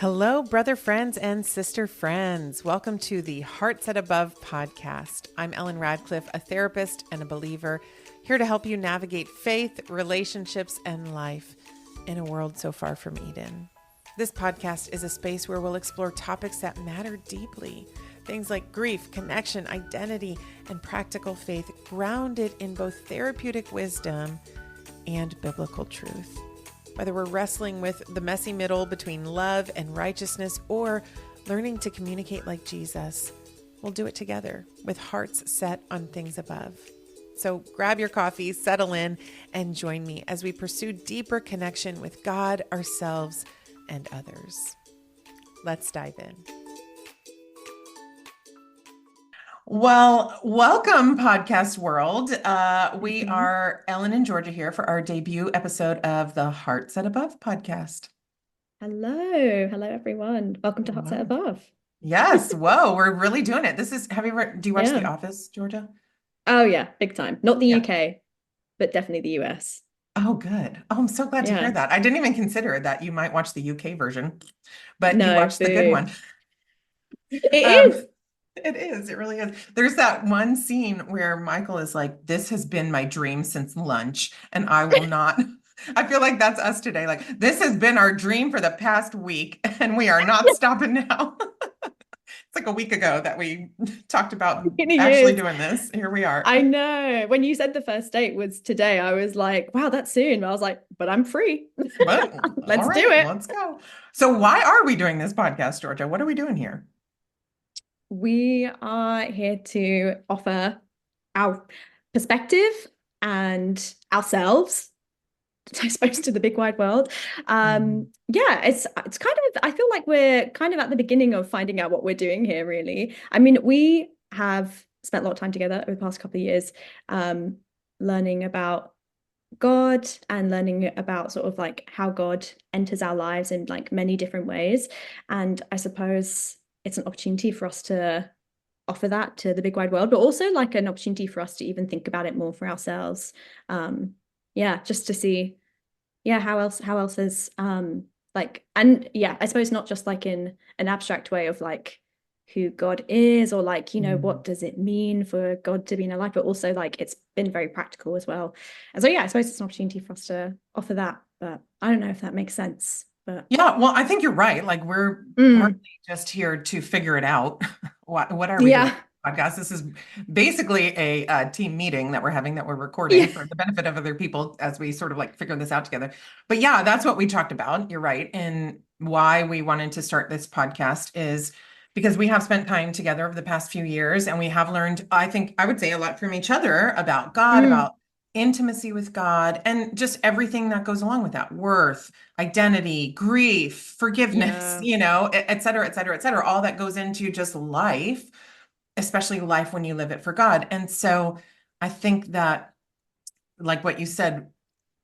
Hello, brother friends and sister friends. Welcome to the Heart Set Above podcast. I'm Ellen Radcliffe, a therapist and a believer, here to help you navigate faith, relationships, and life in a world so far from Eden. This podcast is a space where we'll explore topics that matter deeply. Things like grief, connection, identity, and practical faith, grounded in both therapeutic wisdom and biblical truth. Whether we're wrestling with the messy middle between love and righteousness or learning to communicate like Jesus, we'll do it together with hearts set on things above. So grab your coffee, settle in, and join me as we pursue deeper connection with God, ourselves, and others. Let's dive in. Well, welcome, podcast world. We are Ellen and Georgia here for our debut episode of the Heart Set Above podcast. Hello everyone. Welcome to Heart Set Above. Yes, whoa, we're really doing it. Do you watch The Yeah. Office, Georgia? Oh yeah, big time. Not the Yeah. UK, but definitely the US. Oh, good. Oh, I'm so glad to hear Yeah. that. I didn't even consider that you might watch the UK version, but you No, watched the good one. boo. It Um, is. it is, it really is. There's that one scene where Michael is like, "This has been my dream since lunch, and I will not." I feel like that's us today. Like, this has been our dream for the past week, and we are not stopping now. It's like a week ago that we talked about It actually is. doing this. Here we are. I know. When you said the first date was today, I was like, wow, that's soon. But I was like, but I'm free. But all Let's do right, it. let's go. So why are we doing this podcast, Georgia? What are we doing here? We are here to offer our perspective and ourselves, I suppose, to the big wide world. Mm. Yeah, it's kind of, I feel like we're kind of at the beginning of finding out what we're doing here, really. I mean, we have spent a lot of time together over the past couple of years, learning about God and learning about sort of like how God enters our lives in like many different ways. And I suppose it's an opportunity for us to offer that to the big wide world, but also like an opportunity for us to even think about it more for ourselves. Yeah, just to see, yeah, how else is like, and yeah, I suppose not just like in an abstract way of like who God is or like, Mm. what does it mean for God to be in our life, but also like it's been very practical as well. And so yeah, I suppose it's an opportunity for us to offer that, but I don't know if that makes sense. But Yeah, well, I think you're right. Like, we're partly mm, just here to figure it out. What are we doing? yeah, Podcast. This is basically a team meeting that we're having, that we're recording yeah. for the benefit of other people as we sort of like figure this out together. But yeah, that's what we talked about. You're right. And why we wanted to start this podcast is because we have spent time together over the past few years, and we have learned, I think I would say, a lot from each other about God, Mm, about intimacy with God, and just everything that goes along with that: worth, identity, grief, forgiveness, yeah. et cetera, et cetera, et cetera, all that goes into just life, especially life when you live it for God. And so I think that, like what you said,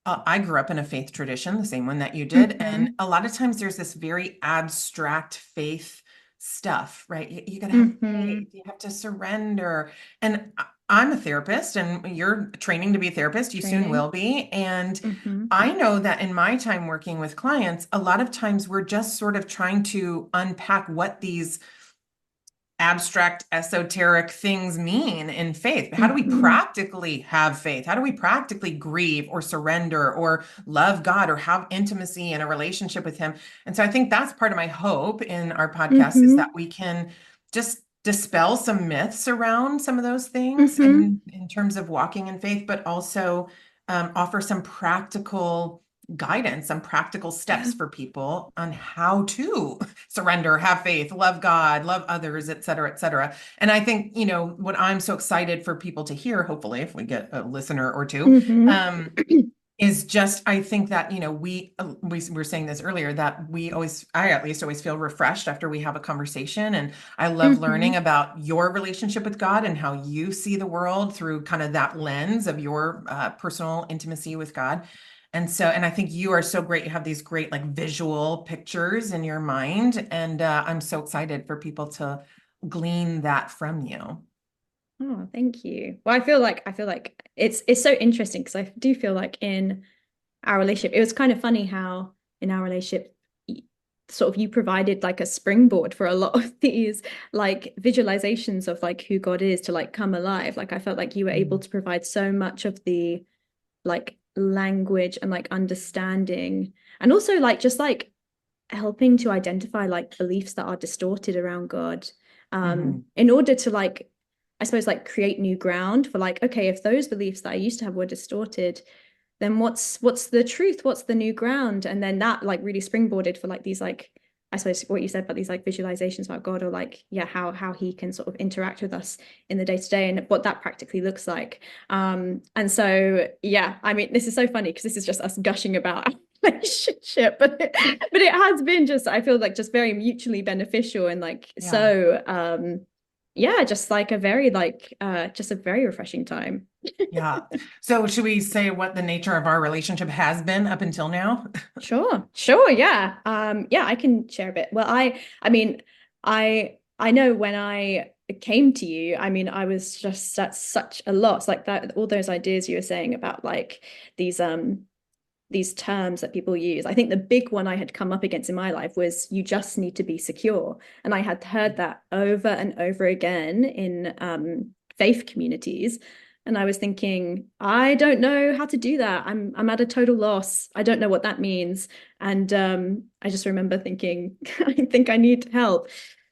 I grew up in a faith tradition, the same one that you did. And Hmm. a lot of times there's this very abstract faith stuff, right? You got to have faith, Hmm. you have to surrender. And I'm a therapist, and you're training to be a therapist. You soon will Training. be. And Hmm. I know that in my time working with clients, a lot of times we're just sort of trying to unpack what these abstract, esoteric things mean in faith. How do we Hmm. practically have faith? How do we practically grieve or surrender or love God or have intimacy in a relationship with Him? And so I think that's part of my hope in our podcast, is that Hmm. we can just dispel some myths around some of those things Hmm. in terms of walking in faith, but also offer some practical guidance, some practical Yeah. steps for people on how to surrender, have faith, love God, love others, et cetera, et cetera. And I think, what I'm so excited for people to hear, hopefully, if we get a listener or two, Hmm. is just, I think that, we were saying this earlier, that I at least always feel refreshed after we have a conversation. And I love learning Hmm. about your relationship with God and how you see the world through kind of that lens of your personal intimacy with God. And I think you are so great. You have these great like visual pictures in your mind. And I'm so excited for people to glean that from you. Oh, thank you. Well, I feel like it's so interesting because I do feel like in our relationship, it was kind of funny how in our relationship sort of you provided like a springboard for a lot of these like visualizations of like who God is to like come alive. Like I felt like you were able Mm. to provide so much of the like language and like understanding, and also like just like helping to identify like beliefs that are distorted around God, Mhm. in order to like, I suppose, like create new ground for like, okay, if those beliefs that I used to have were distorted, then what's the truth? What's the new ground? And then that like really springboarded for like these like, I suppose what you said about these like visualizations about God, or like, yeah, how he can sort of interact with us in the day to day and what that practically looks like. And so yeah, I mean, this is so funny because this is just us gushing about our relationship, but it has been just, I feel like just very mutually beneficial and like Yeah. so yeah, just like a very like just a very refreshing time. Yeah. So should we say what the nature of our relationship has been up until now? Sure, yeah. Yeah, I can share a bit. Well, I mean, I know when I came to you, I mean, I was just at such a loss, like that, all those ideas you were saying about like these terms that people use. I think the big one I had come up against in my life was you just need to be secure. And I had heard that over and over again in faith communities. And I was thinking, I don't know how to do that. I'm at a total loss. I don't know what that means. And I just remember thinking, I think I need help.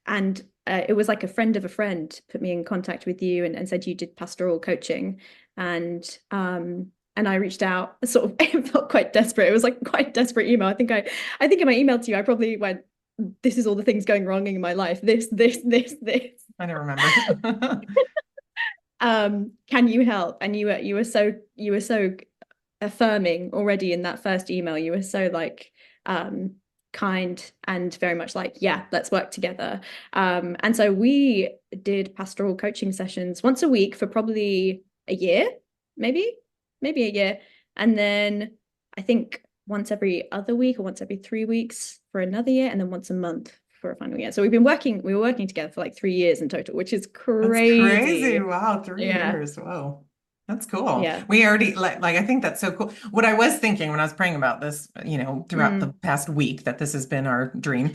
And it was like a friend of a friend put me in contact with you and said you did pastoral coaching. And I reached out, sort of, it felt quite desperate. It was like quite a desperate email. I think in my email to you, I probably went, "This is all the things going wrong in my life. This. I don't remember. Can you help?" And you were so affirming already in that first email. You were so like kind and very much like, yeah, let's work together. And so we did pastoral coaching sessions once a week for probably a year, maybe maybe a year. And then I think once every other week or once every 3 weeks for another year, and then once a month for a final year. So we were working together for like 3 years in total, which is That's crazy. crazy. Wow, three Yeah. years. Whoa. That's cool. Yeah. We already like I think that's so cool. What I was thinking when I was praying about this, throughout the Mm. past week that this has been our dream,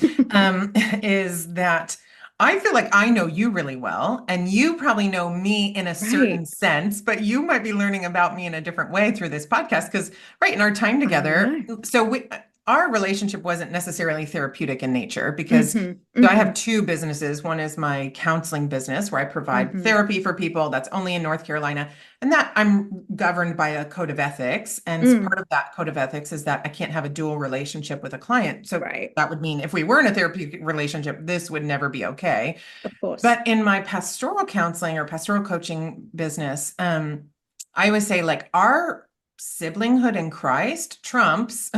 is that I feel like I know you really well, and you probably know me in a certain Right. sense, but you might be learning about me in a different way through this podcast because right in our time I together, know. our relationship wasn't necessarily therapeutic in nature because Hmm. so I have Hmm. two businesses. One is my counseling business where I provide Hmm. therapy for people that's only in North Carolina. And that I'm governed by a code of ethics. And Mm. part of that code of ethics is that I can't have a dual relationship with a client. So Right. that would mean if we were in a therapeutic relationship, this would never be okay. Of course. But in my pastoral counseling or pastoral coaching business, I always say like our siblinghood in Christ trumps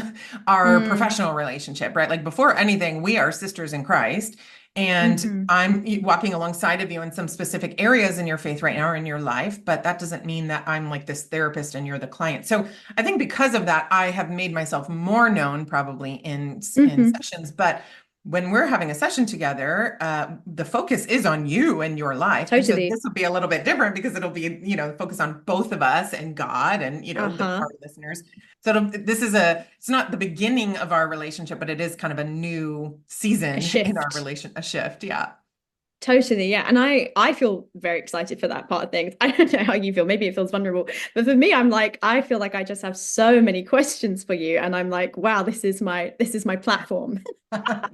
our Mm. professional relationship, right? Like before anything, we are sisters in Christ. And Hmm. I'm walking alongside of you in some specific areas in your faith right now or in your life, but that doesn't mean that I'm like this therapist and you're the client. So I think because of that, I have made myself more known probably in Hmm. sessions. But when we're having a session together, the focus is on you and your life. And so this Totally. will be a little bit different because it'll be, focus on both of us and God and, Uh-huh. our listeners. So it's not the beginning of our relationship, but it is kind of a new A season in our shift. relation, a shift. Yeah. Totally, yeah. And I feel very excited for that part of things. I don't know how you feel. Maybe it feels vulnerable. But for me, I'm like, I feel like I just have so many questions for you. And I'm like, wow, this is my platform.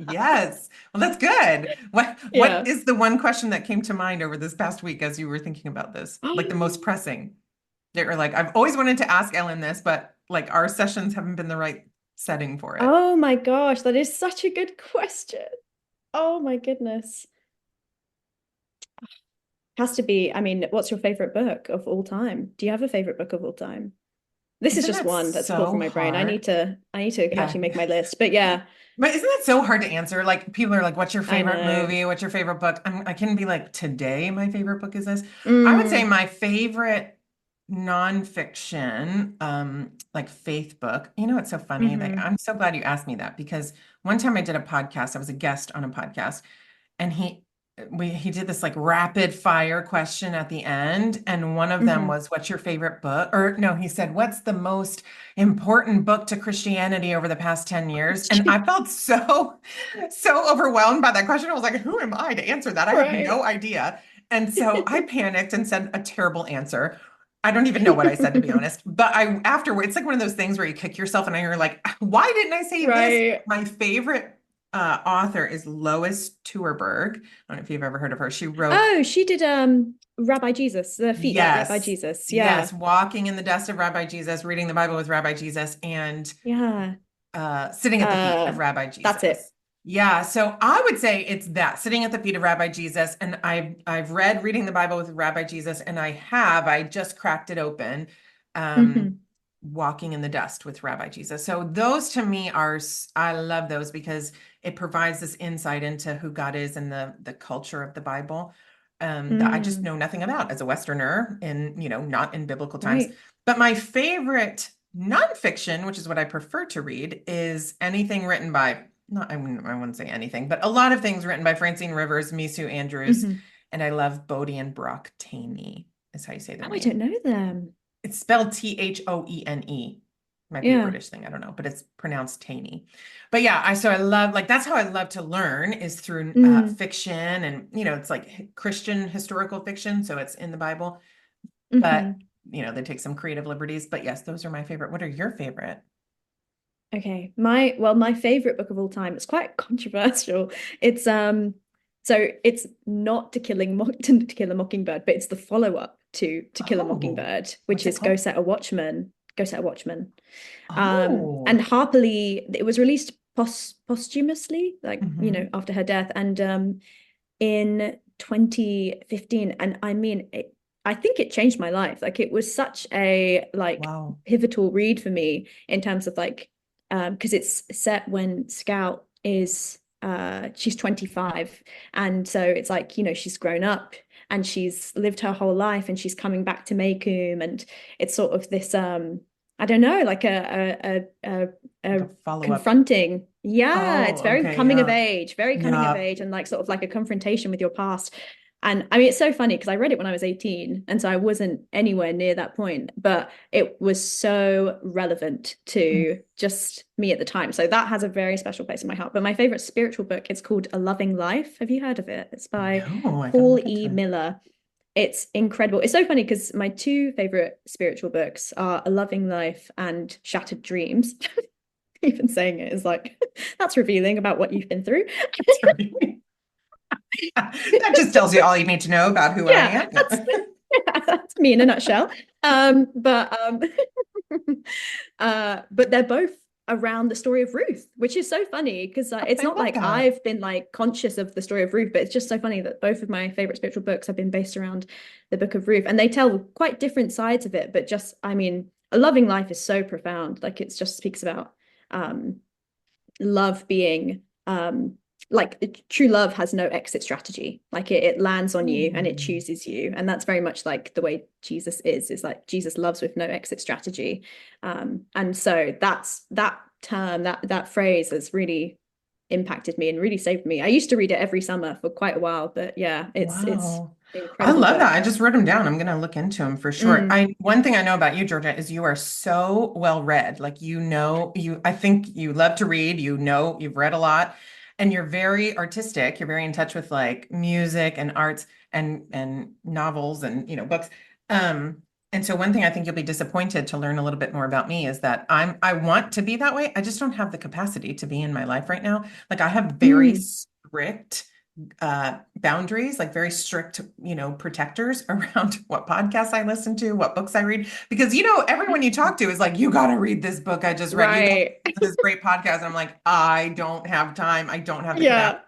Yes. Well, that's good. What Yeah. is the one question that came to mind over this past week as you were thinking about this? Like the most pressing? They were like, I've always wanted to ask Ellen this, but like our sessions haven't been the right setting for it. Oh my gosh, that is such a good question. Oh my goodness. Has to be, I mean, what's your favorite book of all time? Do you have a favorite book of all time? This is Isn't just that one that's pulled from so my brain. I need hard? to I need to Yeah. actually make my list. But yeah, But isn't that so hard to answer? Like people are like, what's your I favorite know. movie? What's your favorite book? I can be like, today my favorite book is this. I would say Mm, my favorite nonfiction, like faith book. You know, it's so funny that hmm. I'm so glad you asked me that because one time I did a podcast, I was a guest on a podcast, and he did this like rapid fire question at the end, and one of them Hmm. was, "What's your favorite book?" Or no, he said, "What's the most important book to Christianity over the past 10 years?" And I felt so overwhelmed by that question. I was like, "Who am I to answer that? I have Right. no idea." And so I panicked and said a terrible answer. I don't even know what I said, to be honest. But I afterwards, it's like one of those things where you kick yourself and you're like, "Why didn't I say this?" Right. My favorite author is Lois Tuerberg. I don't know if you've ever heard of her. She wrote, Oh, she did Rabbi Jesus, the feet like Rabbi yes, Jesus. Yeah. yes, Walking in the Dust of Rabbi Jesus, Reading the Bible with Rabbi Jesus, and Yeah. Sitting at the Feet of Uh Rabbi that's it. Jesus. Yeah, so I would say it's that, Sitting at the Feet of Rabbi Jesus. And I've read Reading the Bible with Rabbi Jesus, and I just cracked it open. Um, Hmm. Walking in the Dust with Rabbi Jesus. So those to me are, I love those because it provides this insight into who God is and the culture of the Bible, that I just Mm. know nothing about as a Westerner in, not in biblical times. Right. But my favorite nonfiction, which is what I prefer to read, is anything written by, not, I wouldn't say anything, but a lot of things written by Francine Rivers, Misu Andrews, Hmm. and I love Bodie and Brock Taney, is how you say Oh, their I don't name. know them. It's spelled Thone. Might be a Yeah. British thing, I don't know, but it's pronounced Taney. But yeah, I love, like, that's how I love to learn, is through Mm. fiction, and it's like Christian historical fiction, so it's in the Bible, but Hmm. they take some creative liberties. But yes, those are my favorite. What are your favorite? Okay. My favorite book of all time, it's quite controversial. It's so it's not to Kill a Mockingbird, but it's the follow-up to Kill a Oh, Mockingbird, which what's it is Go called? Set a Watchman. Go Set a Watchman. And Oh, Harper Lee, it was released posthumously, like, hmm. after her death, and in 2015. And I mean, I think it changed my life. Like, it was such a like Wow. pivotal read for me in terms of like, because it's set when Scout is she's 25, and so it's like, she's grown up and she's lived her whole life and she's coming back to Maycomb, and it's sort of this I don't know, like Like a a follow-up. confronting. Yeah, Oh, it's very okay. coming of Yeah. age, very coming of Yeah. age, and like sort of like a confrontation with your past. And I mean, it's so funny because I read it when I was 18, and so I wasn't anywhere near that point, but it was so relevant to just me at the time. So that has a very special place in my heart. But my favorite spiritual book is called A Loving Life. Have you heard of it? It's by No, I gotta Paul look E. into it. Miller. It's incredible. It's so funny because my two favorite spiritual books are A Loving Life and Shattered Dreams. Even saying it is like, that's revealing about what you've been through. Sorry. That just tells you all you need to know about who I Yeah, am. that's that's me in a nutshell. But but they're both around the story of Ruth, which is so funny because it's I not love like that. I've been like conscious of the story of Ruth, but it's just so funny that both of my favorite spiritual books have been based around the book of Ruth, and they tell quite different sides of it. But just, I mean, A Loving Life is so profound. Like, it just speaks about um love being like true love has no exit strategy. Like, it lands on you and it Hmm. chooses you, and that's very much like the way Jesus is like Jesus loves with no exit strategy. And so that's that term, that phrase has really impacted me and really saved me. I used to read it every summer for quite a while, but yeah, it's Wow. an I incredible love that. book. I just wrote them down. I'm gonna look into them for sure. Mm. One thing I know about you, Georgia, is you are so well read. Like, I think you love to read, you've read a lot, and you're very artistic. You're very in touch with like music and arts, and novels, and books. Um, and so one thing I think you'll be disappointed to learn a little bit more about me is that I want to be that way. I just don't have the capacity to be in my life right now. Like, I have very Mm. strict boundaries, like very strict, protectors around what podcasts I listen to, what books I read. Because, everyone you talk to is like, you got to read this book I just read. You got to Right. listen to this great podcast. And I'm like, I don't have time. I don't have the capacity.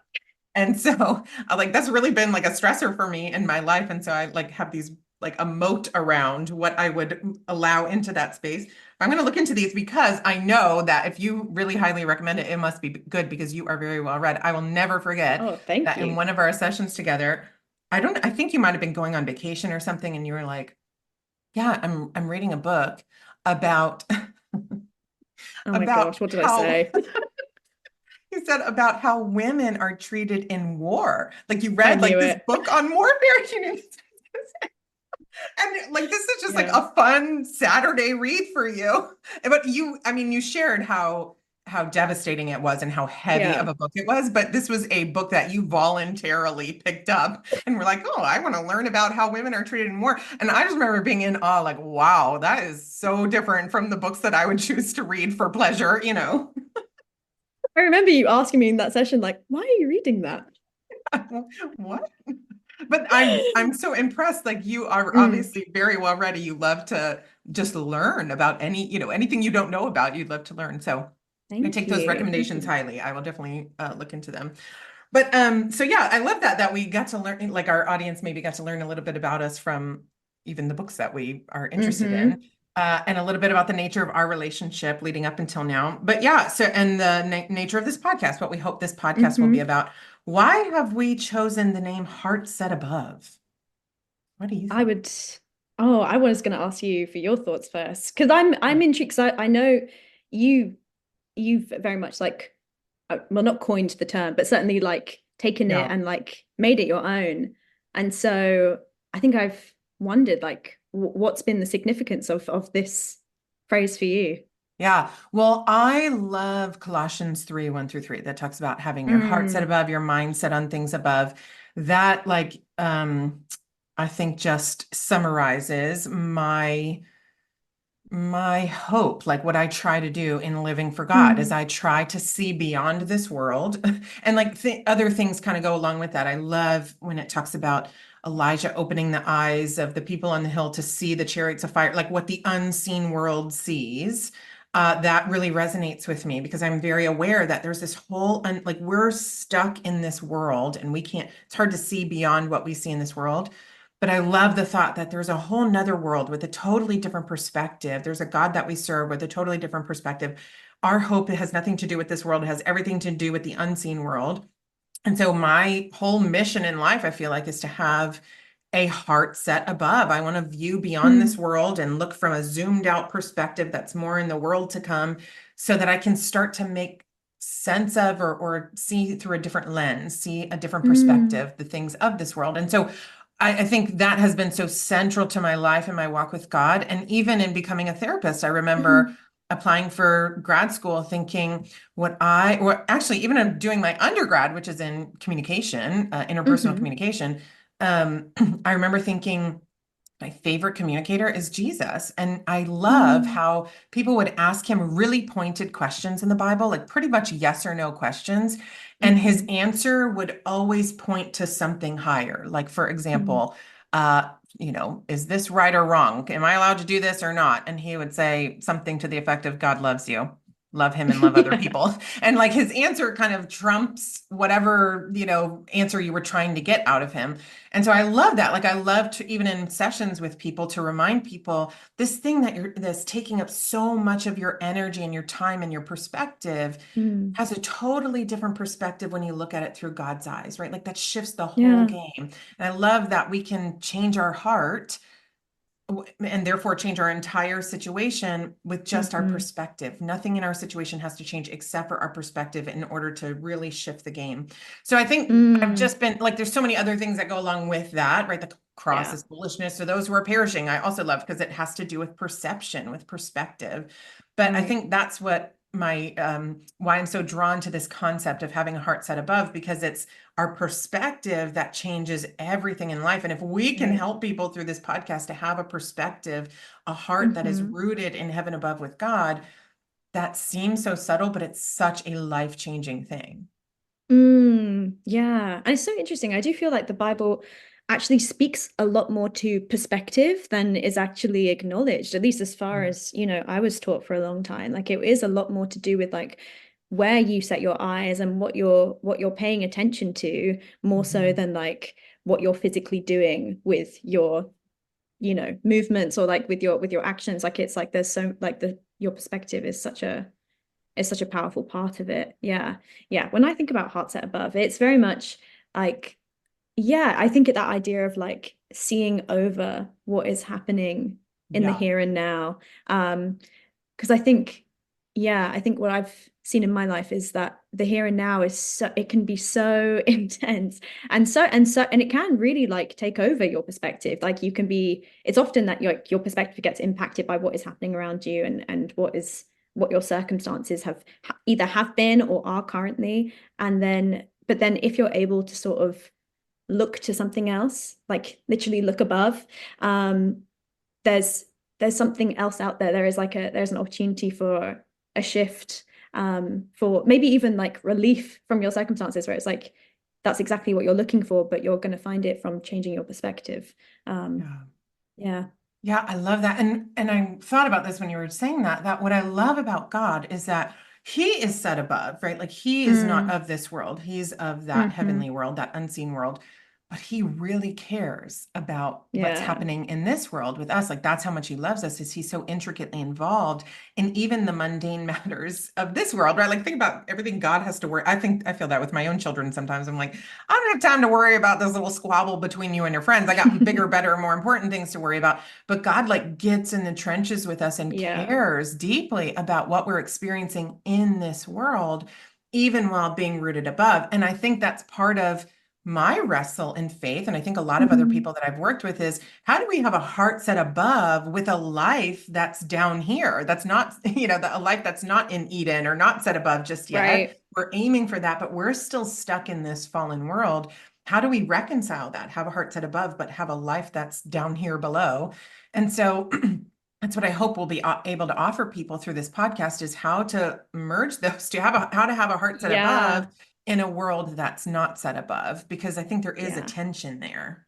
Yeah. And so, like, that's really been like a stressor for me in my life. And so I like have these, like, a moat around what I would allow into that space. I'm going to look into these because I know that if you really highly recommend it, it must be good because you are very well read. I will never forget Oh, thank that in you. one of our sessions together, I think you might have been going on vacation or something, and you were like, "Yeah, I'm reading a book about Oh my about gosh, what did I how," say? you said about how women are treated in war. Like you I read like knew this it. book on warfare, you know, and like this is just like Yeah. a fun Saturday read for you. But you, I mean, you shared how devastating it was and how heavy of Yeah. a book it was, but this was a book that you voluntarily picked up and were like, "Oh, I want to learn about how women are treated in war." And I just remember being in awe, like, "Wow, that is so different from the books that I would choose to read for pleasure, you know." I remember you asking me in that session, like, why are you reading that? What? But I'm so impressed. Like you are Mm, obviously very well read. You love to just learn about any, anything you don't know about, you'd love to learn. So I thank take those you. Thank recommendations you. highly. I will definitely look into them. But so yeah, I love that we got to learn, like our audience maybe got to learn a little bit about us from even the books that we are interested Hmm. in. And a little bit about the nature of our relationship leading up until now. But yeah, so and the nature of this podcast, what we hope this podcast will be Hmm. about. Why have we chosen the name Heart Set Above? What do you I think? would, oh, I was going to ask you for your thoughts first, because I'm intrigued. 'Cause I know you you've very much like, well, not coined the term, but certainly like taken it Yeah. and like made it your own. And so I think I've wondered like what's been the significance of this phrase for you? Yeah. Well, I love Colossians 3, 1 through 3, that talks about having your heart set Mm, above, your mind set on things above. That like I think just summarizes my hope, like what I try to do in living for God, is mm, I try to see beyond this world. And like other things kind of go along with that. I love when it talks about Elijah opening the eyes of the people on the hill to see the chariots of fire, like what the unseen world sees. That really resonates with me because I'm very aware that there's this whole, like we're stuck in this world and we can't, it's hard to see beyond what we see in this world. But I love the thought that there's a whole nother world with a totally different perspective. There's a God that we serve with a totally different perspective. Our hope has nothing to do with this world. It has everything to do with the unseen world. And so my whole mission in life, I feel like, is to have a heart set above. I want to view beyond this mm, world and look from a zoomed out perspective that's more in the world to come so that I can start to make sense of or see through a different lens, see a different mm, perspective, the things of this world. And so I think that has been so central to my life and my walk with God. And even in becoming a therapist, I remember mm, applying for grad school thinking or actually even in doing my undergrad, which is in communication, interpersonal mm, communication, I remember thinking, my favorite communicator is Jesus. And I love mm, how people would ask him really pointed questions in the Bible, like pretty much yes or no questions. And his mm, answer would always point to something higher. Like, for mm. example, uh, is this right or wrong? Am I allowed to do this or not? And he would say something to the effect of, God loves you. Love him and love other Yeah. people. And like his answer kind of trumps whatever, answer you were trying to get out of him. And so I love that. Like I love to even in sessions with people to remind people this thing that's taking up so much of your energy and your time and your perspective Mm, has a totally different perspective when you look at it through God's eyes, right? Like that shifts the whole yeah. game. And I love that we can change our heart and therefore change our entire situation with just our Hmm. perspective. Nothing in our situation has to change except for our perspective in order to really shift the game. So I think I've Mm, just been like, there's so many other things that go along with that, right? The cross yeah. is foolishness to those who are perishing. I also love because it has to do with perception, with perspective. But I Right. think that's what my why I'm so drawn to this concept of having a heart set above because it's our perspective that changes everything in life. And if we can Right. help people through this podcast to have a perspective, a heart that is Hmm. rooted in heaven above with God, that seems so subtle, but it's such a life-changing thing. Yeah. And it's so interesting. I do feel like the Bible actually speaks a lot more to perspective than is actually acknowledged, at least as far Mm. as, I was taught for a long time. Like it is a lot more to do with like where you set your eyes and what you're paying attention to, more so Mhm. than like what you're physically doing with your, movements or like with your actions. Like it's like there's so like the your perspective is such a powerful part of it. Yeah. Yeah. When I think about Heart Set Above, it's very much like, yeah, I think at that idea of like seeing over what is happening in the Yeah. here and now. Because I think, yeah, I think what I've seen in my life is that the here and now is so, it can be so intense, and it can really like take over your perspective. Like you can be, it's often that your perspective gets impacted by what is happening around you, and what your circumstances either have been or are currently. And then, but then if you're able to sort of look to something else, like literally look above, there's something else out there. There's an opportunity for a shift, for maybe even like relief from your circumstances, where it's like that's exactly what you're looking for, but you're going to find it from changing your perspective. Yeah. Yeah. Yeah, I love that. And I thought about this when you were saying that what I love about God is that he is set above, right? Like he is not Mm, of this world. He's of that hmm. heavenly world, that unseen world. But he really cares about what's Yeah. happening in this world with us. Like that's how much he loves us, is he's so intricately involved in even the mundane matters of this world, right? Like think about everything God has to worry. I feel that with my own children sometimes. I'm like, I don't have time to worry about this little squabble between you and your friends. I got bigger, better, more important things to worry about. But God like gets in the trenches with us and Yeah. cares deeply about what we're experiencing in this world, even while being rooted above. And I think that's part of my wrestle in faith. And I think a lot of other Mhm. people that I've worked with is how do we have a heart set above with a life that's down here? That's not, a life that's not in Eden or not set above just yet. Right. We're aiming for that, but we're still stuck in this fallen world. How do we reconcile that? Have a heart set above, but have a life that's down here below. And so that's what I hope we'll be able to offer people through this podcast, is how to merge those two, how to have a heart set above Yeah. in a world that's not set above, because I think there is a Yeah. tension there.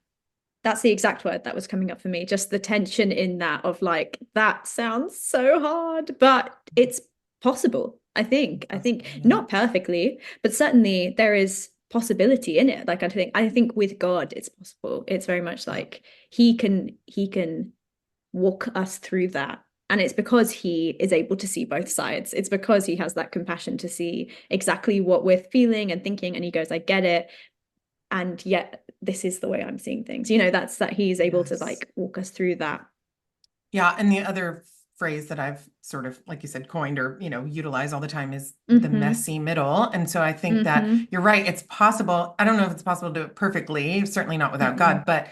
That's the exact word that was coming up for me. Just the tension in that of like, that sounds so hard, but it's possible. I think Yeah. not perfectly, but certainly there is possibility in it. Like I think with God it's possible. It's very much like he can walk us through that. And it's because he is able to see both sides. It's because he has that compassion to see exactly what we're feeling and thinking. And he goes, I get it. And yet this is the way I'm seeing things. That's that he's able to Yes. like walk us through that. Yeah. And the other phrase that I've sort of, like you said, coined or, utilize all the time is the Mm-hmm. messy middle. And so I think that Mm-hmm. you're right. It's possible. I don't know if it's possible to do it perfectly, certainly not without Mm-hmm. God, but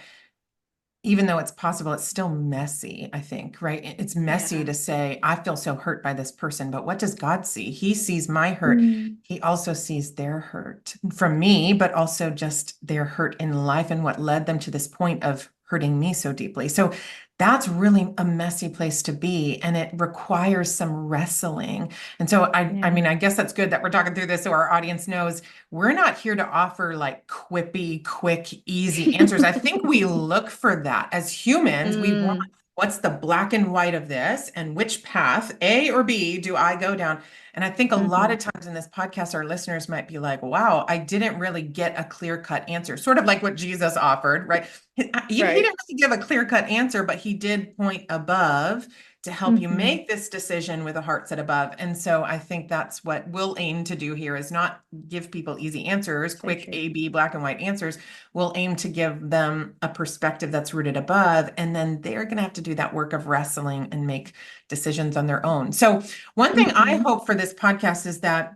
even though it's possible, it's still messy, I think, right? It's messy Yeah. to say, I feel so hurt by this person, but what does God see? He sees my hurt. Mm. He also sees their hurt from me, but also just their hurt in life and what led them to this point of hurting me so deeply. So that's really a messy place to be, and it requires some wrestling. And so I Yeah. mean, I guess that's good that we're talking through this so our audience knows we're not here to offer like quippy, quick, easy answers. I think we look for that as humans. We want Mm. what's the black and white of this and which path, A or B, do I go down? And I think a lot Mm-hmm. of times in this podcast, our listeners might be like, wow, I didn't really get a clear-cut answer, sort of like what Jesus offered, right? He didn't Right. really give a clear-cut answer, but he did point above to help you Mm-hmm. make this decision with a heart set above. And so I think that's what we'll aim to do here, is not give people easy answers, So quick true. A, B, black and white answers. We'll aim to give them a perspective that's rooted above, and then they're going to have to do that work of wrestling and make decisions on their own. So one thing I Mm-hmm. hope for this podcast is that,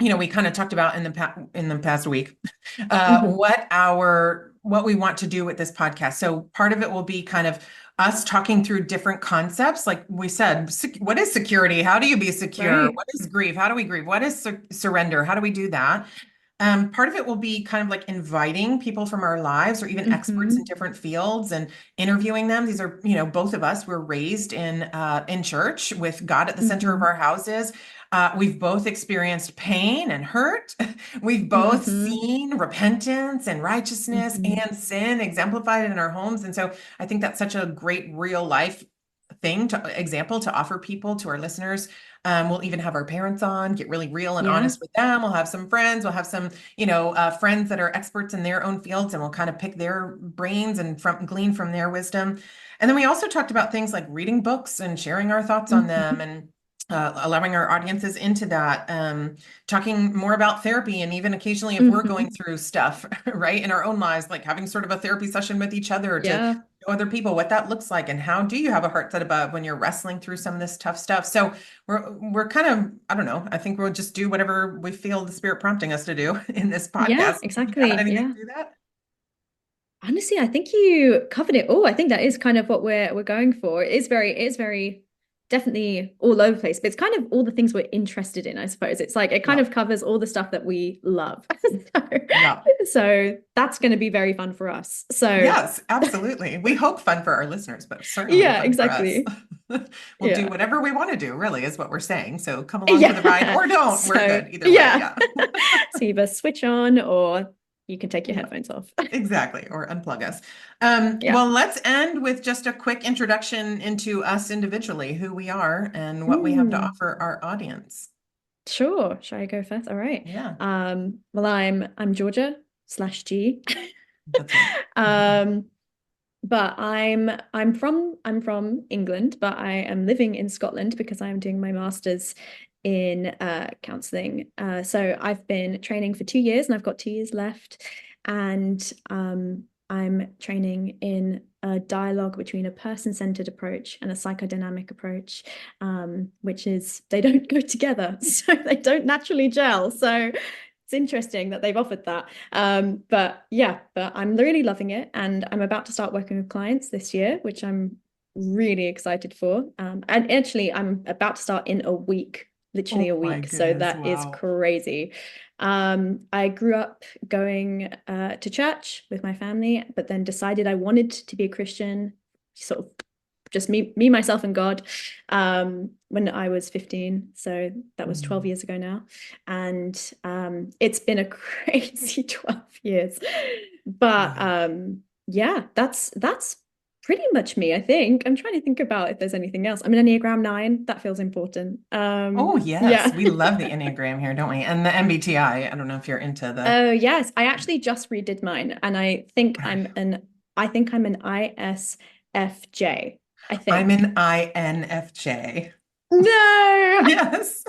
we kind of talked about in the past week, Mm-hmm. what we want to do with this podcast. So part of it will be kind of us talking through different concepts. Like we said, what is security? How do you be secure? Right. What is grief? How do we grieve? What is surrender? How do we do that? Part of it will be kind of like inviting people from our lives or even experts in Mm-hmm. different fields and interviewing them. These are, both of us were raised in church with God at the center of Mm-hmm. our houses. We've both experienced pain and hurt. We've both Mm-hmm. seen repentance and righteousness Mm-hmm. and sin exemplified in our homes. And so I think that's such a great real life example to offer people, to our listeners. We'll even have our parents on, get really real and Yeah. honest with them. We'll have some friends. We'll have some, friends that are experts in their own fields, and we'll kind of pick their brains and glean from their wisdom. And then we also talked about things like reading books and sharing our thoughts on them, Mm-hmm. and allowing our audiences into that, talking more about therapy, and even occasionally if we're going Mm-hmm. through stuff, right, in our own lives, like having sort of a therapy session with each other to Yeah. other people what that looks like, and how do you have a heart set above when you're wrestling through some of this tough stuff. So we're kind of, I don't know, I think we'll just do whatever we feel the spirit prompting us to do in this Yeah, podcast. You got exactly. anything Yeah. to do that? Honestly, I think you covered it all. I think that is kind of what we're going for. It is very definitely all over the place, but it's kind of all the things we're interested in, I suppose. It's like it kind Yeah. of covers all the stuff that we love. Yeah. So that's going to be very fun for us. So Yes, absolutely. We hope fun for our listeners, but certainly yeah, fun for us. exactly. We'll do Yeah. whatever we want to do, really, is what we're saying. So come along for the ride Yeah. or don't. We're So good either way. yeah. Yeah. So either switch on or you can take your Yeah, headphones off. exactly. Or unplug us. Yeah. Well, let's end with just a quick introduction into us individually, who we are and what we have to Hmm. offer our audience. Sure. Shall I go first? All right. Yeah, Well, I'm Georgia slash G. that's right. Um, but I'm from England, but I am living in Scotland because I'm doing my master's in counselling. So I've been training for 2 years and I've got 2 years left. And I'm training in a dialogue between a person-centered approach and a psychodynamic approach, which is they don't go together, so they don't naturally gel. So it's interesting that they've offered that. But yeah, but I'm really loving it, and I'm about to start working with clients this year, which I'm really excited for. And actually, I'm about to start in a week, literally Oh a my week. So goodness. that is Wow. crazy. I grew up going to church with my family, but then decided I wanted to be a Christian, sort of just me, myself, and God, when I was 15. So that was 12 Mm. years ago now. And it's been a crazy 12 years. But Yeah. yeah, that's pretty much me, I think. I'm trying to think about if there's anything else. I'm an Enneagram 9. That feels important. Oh, yes. Yeah. We love the Enneagram here, don't we? And the MBTI. I don't know if you're into the. Oh, yes. I actually just redid mine, and I think I'm an ISFJ, I I'm think. an INFJ. No. Yes.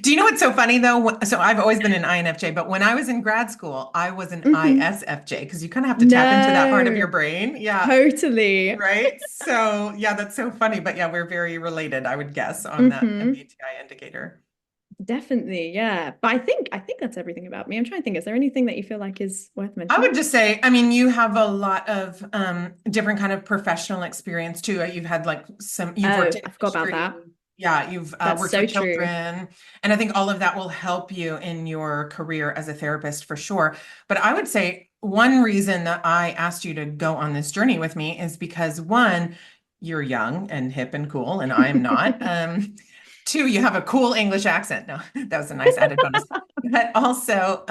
Do you know what's so funny though? So I've always been an INFJ, but when I was in grad school, I was an Mhm. ISFJ because you kind of have to tap into that part of your No, brain. Yeah. totally. Right. So yeah, that's so funny. But yeah, we're very related, I would guess, on that Hmm. MBTI indicator. Definitely, yeah. But I think that's everything about me. I'm trying to think, is there anything that you feel like is worth I would mentioning? just say, I mean, you have a lot of different kind of professional experience too. You've had like you've worked Oh, in I forgot about industry. that. Yeah, you've That's worked so with true. children. And I think all of that will help you in your career as a therapist for sure. But I would say one reason that I asked you to go on this journey with me is because one, you're young and hip and cool, and I'm not. Two, you have a cool English accent. No, that was a nice added bonus. But also,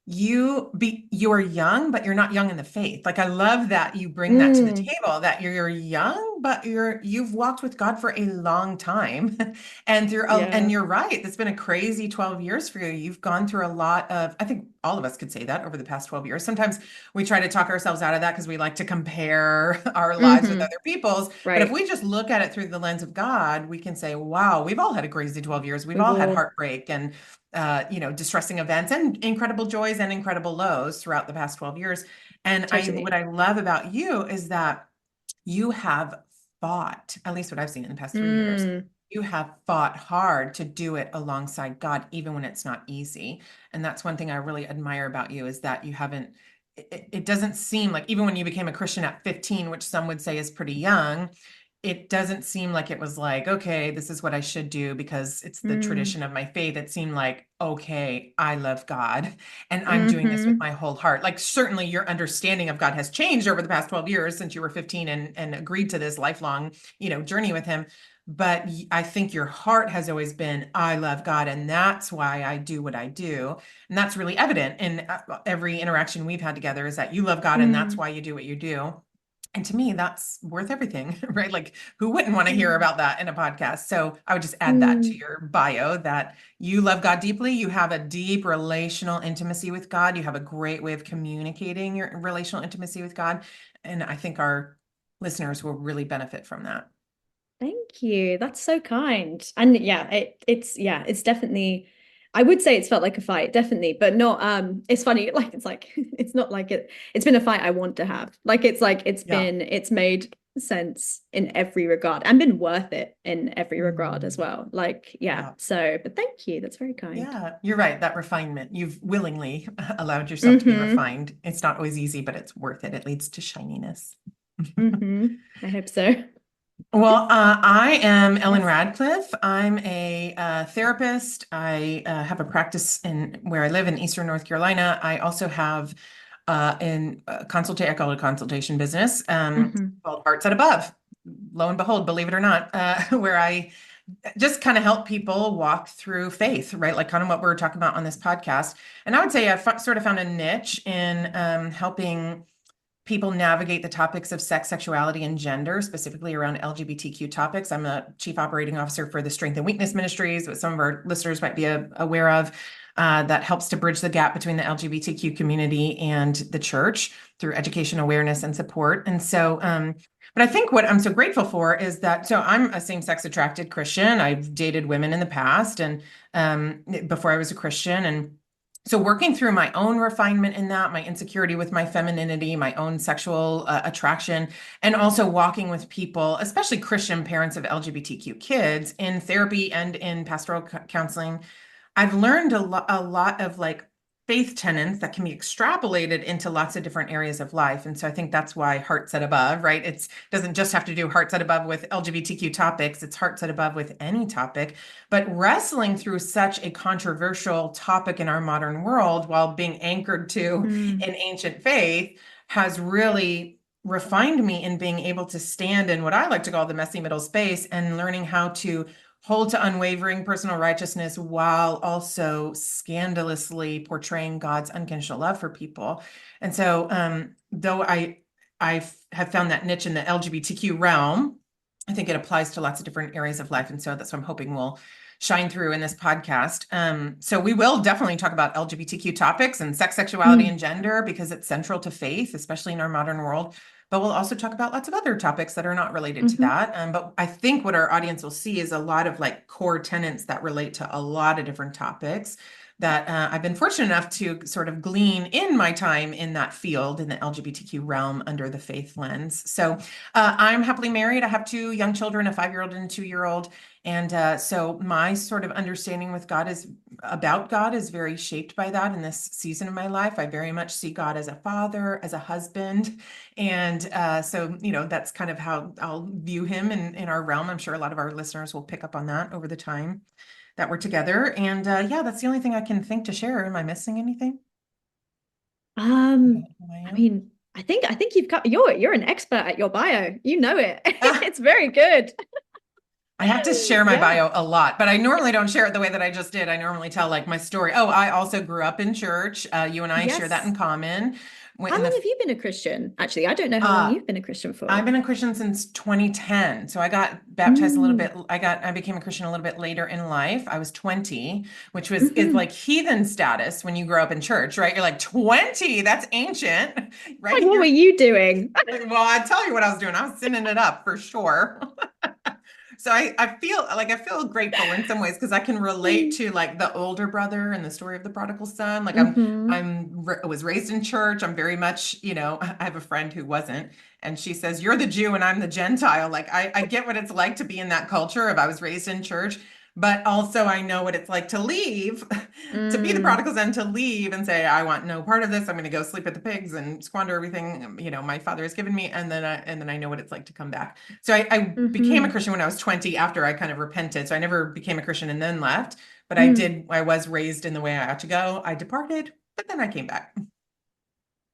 you're young, but you're not young in the faith. Like I love that you bring that to the Mm, table, that you're young, but you've walked with God for a long time. And yeah. you're right. It's been a crazy 12 years for you. You've gone through a lot of, I think all of us could say that over the past 12 years. Sometimes we try to talk ourselves out of that because we like to compare our lives with Hmm. other people's. But if Right. we just look at it through the lens of God, we can say, wow, we've all had a crazy 12 years. We've We've all had all heartbreak and distressing events and incredible joys and incredible lows throughout the past 12 years. And what totally. I love about you is that you have fought, at least what I've seen in the past 3 years, Mm, you have fought hard to do it alongside God, even when it's not easy. And that's one thing I really admire about you is that you haven't, it doesn't seem like, even when you became a Christian at 15, which some would say is pretty young, it doesn't seem like it was like, okay, this is what I should do because it's the mm, tradition of my faith. It seemed like, okay, I love God and I'm doing this with hmm. my whole heart. Like, certainly your understanding of God has changed over the past 12 years since you were 15 and agreed to this lifelong, journey with Him. But I think your heart has always been, I love God, and that's why I do what I do. And that's really evident in every interaction we've had together is that you love God and that's Mm, why you do what you do. And to me, that's worth everything, right? Like, who wouldn't want to hear mm, about that in a podcast? So I would just add that to mm. your bio that you love God deeply. You have a deep relational intimacy with God. You have a great way of communicating your relational intimacy with God. And I think our listeners will really benefit from that. Thank you. That's so kind. And yeah, it's definitely. I would say it's felt like a fight, definitely, but not it's funny, like it's not like it's been a fight I want to have. Like Yeah. it's made sense in every regard and been worth it in every regard as Mm, well. Like, yeah. yeah. So, but thank you. That's very kind. Yeah, you're right. That refinement, you've willingly allowed yourself to be Mm-hmm. refined. It's not always easy, but it's worth it. It leads to shininess. Mm-hmm. I hope so. Well, I am Ellen Radcliffe. I'm a therapist. I have a practice in where I live in Eastern North Carolina. I also have I call it a consultation business Mm-hmm. called Hearts at Above. Lo and behold, believe it or not, where I just kind of help people walk through faith, right? Like kind of what we're talking about on this podcast. And I would say I've sort of found a niche in helping people navigate the topics of sex, sexuality, and gender, specifically around LGBTQ topics. I'm a chief operating officer for the Strength and Weakness Ministries, which some of our listeners might be aware of. That helps to bridge the gap between the LGBTQ community and the church through education, awareness, and support. And so, but I think what I'm so grateful for is that, so I'm a same-sex attracted Christian. I've dated women in the past and before I was a Christian. And so working through my own refinement in that, my insecurity with my femininity, my own sexual attraction, and also walking with people, especially Christian parents of LGBTQ kids in therapy and in pastoral counseling, I've learned a lot of like faith tenets that can be extrapolated into lots of different areas of life. And so I think that's why Heart Set Above, right? It doesn't just have to do Heart Set Above with LGBTQ topics, it's Heart Set Above with any topic. But wrestling through such a controversial topic in our modern world while being anchored to Mm. an ancient faith has really refined me in being able to stand in what I like to call the messy middle space and learning how to hold to unwavering personal righteousness while also scandalously portraying God's unconditional love for people. And so, though I have found that niche in the LGBTQ realm, I think it applies to lots of different areas of life. And so that's what I'm hoping will shine through in this podcast. So we will definitely talk about LGBTQ topics and sex, sexuality, Mm. and gender because it's central to faith, especially in our modern world. But we'll also talk about lots of other topics that are not related to Mm-hmm. that. But I think what our audience will see is a lot of like core tenets that relate to a lot of different topics that I've been fortunate enough to sort of glean in my time in that field in the LGBTQ realm under the faith lens. So I'm happily married. I have two young children, a 5-year-old and a 2-year-old. And so my sort of understanding with God is about God is very shaped by that in this season of my life. I very much see God as a father, as a husband. And so, that's kind of how I'll view him in our realm. I'm sure a lot of our listeners will pick up on that over the time that we're together. And yeah, that's the only thing I can think to share. Am I missing anything about who I I am? mean, I think you've got you're an expert at your bio. You know it. Ah, It's very good. I have to share my Yeah. bio a lot, but I normally don't share it the way that I just did. I normally tell like my story. Oh, I also grew up in church. You and I share that Yes. in common. Went How in long the have you been a Christian? Actually, I don't know how long uh, you've been a Christian I've for. been a Christian since 2010. So I got baptized a little Mm. bit. I became a Christian a little bit later in life. I was 20, which is Hmm. like heathen status when you grow up in church, right? You're like 20, that's ancient, Like, right? what were you doing? Well, I tell you what I was doing. I was sinning it up for sure. So I feel grateful in some ways because I can relate to like the older brother and the story of the prodigal son. Like Mm-hmm. was raised in church. I'm very much, I have a friend who wasn't, and she says, "You're the Jew and I'm the Gentile." Like I get what it's like to be in that culture of I was raised in church, but also I know what it's like to leave, to be the Mm. prodigal son, to leave and say, "I want no part of this. I'm going to go sleep at the pigs and squander everything, my father has given me." And then I know what it's like to come back. So I became a Mm-hmm. Christian when I was 20 after I kind of repented. So I never became a Christian and then left, but Mm. I was raised in the way I ought to go. I departed, but then I came back.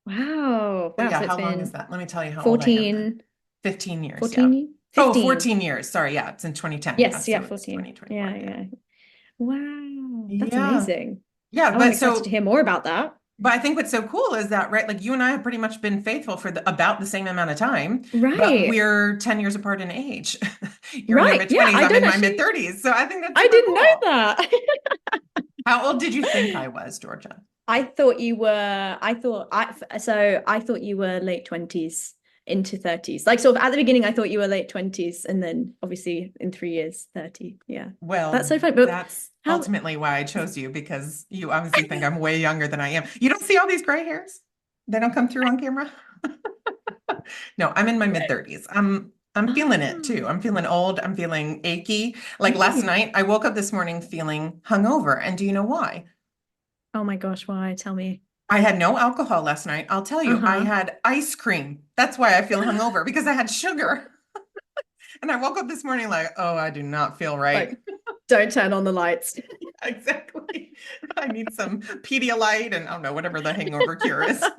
Wow. So Wow. yeah, So it's how long is been that? Let me tell you how old I am then. 14, 15 years, yeah. 14, Oh, 15. 14 years. Sorry, yeah, it's in 2010. Yeah, Yes, yeah, so it's 14. 2024. Yeah, Yeah. yeah. Wow. That's Yeah. amazing. Yeah, Oh, I'm but excited to so hear more about that. but I think what's so cool is that, right, like you and I have pretty much been faithful for about the same amount of time, but Right. we're 10 years apart in age. You're in your Right. mid Yeah, 20s, I I'm don't in my mid actually, 30s. So I think that's I super didn't know cool. that. How old did you think I was, Georgia? I thought you were, I thought you were late 20s into 30s. Like sort of at the beginning, I thought you were late 20s and then obviously in 3 years, 30. Yeah. That's Well, so funny. But that's How ultimately why I chose you, because you obviously think I'm way younger than I am. You don't see all these gray hairs? They don't come through on camera. No, I'm in my mid 30s. I'm feeling it too. oh, I'm feeling old. I'm feeling achy. Like last really? night, I woke up this morning feeling hungover. And do you know why? Oh my gosh, why? Tell me. I had no alcohol last night. I'll tell you, I Uh-huh. had ice cream. That's why I feel hungover, because I had sugar. And I woke up this morning like, oh, I do not feel right. Like, don't turn on the lights. Exactly. I need some Pedialyte and I don't know, whatever the hangover cure is.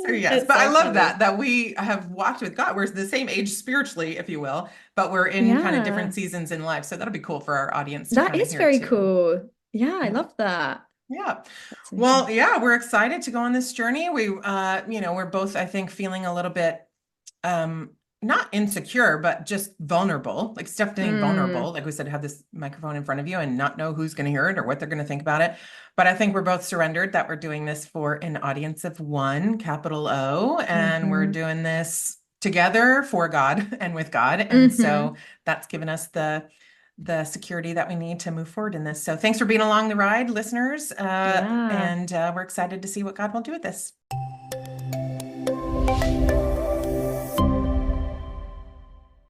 So yes, It's but I so love funny. that we have walked with God. We're the same age spiritually, if you will, but we're in kind of different Yeah, seasons in life. So that'll be cool for our audience to that kind of is hear very too. cool. Yeah, I Yeah. love that. Yeah. Well, Fascinating. yeah, we're excited to go on this journey. We're both, I think, feeling a little bit um not insecure, but just vulnerable, like Stephanie Mm, vulnerable. Like we said, have this microphone in front of you and not know who's going to hear it or what they're going to think about it. But I think we're both surrendered that we're doing this for an audience of one, capital O, and we're hmm doing this together for God and with God. And so hmm that's given us the security that we need to move forward in this. So thanks for being along the ride, listeners. Yeah. And we're excited to see what God will do with this.